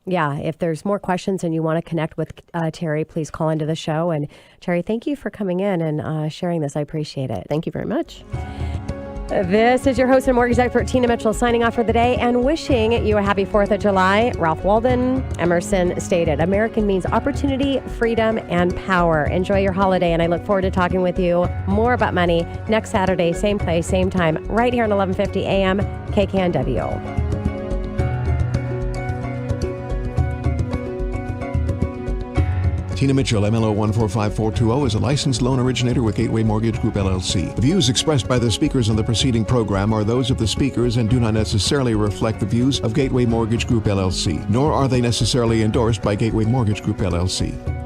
if there's more questions and you want to connect with Terry, please call into the show. And Terry, thank you for coming in and sharing this. I appreciate it. Thank you very much. This is your host and mortgage expert, Tina Mitchell, signing off for the day and wishing you a happy 4th of July. Ralph Waldo Emerson stated, American means opportunity, freedom, and power. Enjoy your holiday, and I look forward to talking with you more about money next Saturday, same place, same time, right here on 1150 AM KKNW. Tina Mitchell, MLO 145420, is a licensed loan originator with Gateway Mortgage Group, LLC. The views expressed by the speakers on the preceding program are those of the speakers and do not necessarily reflect the views of Gateway Mortgage Group, LLC, nor are they necessarily endorsed by Gateway Mortgage Group, LLC.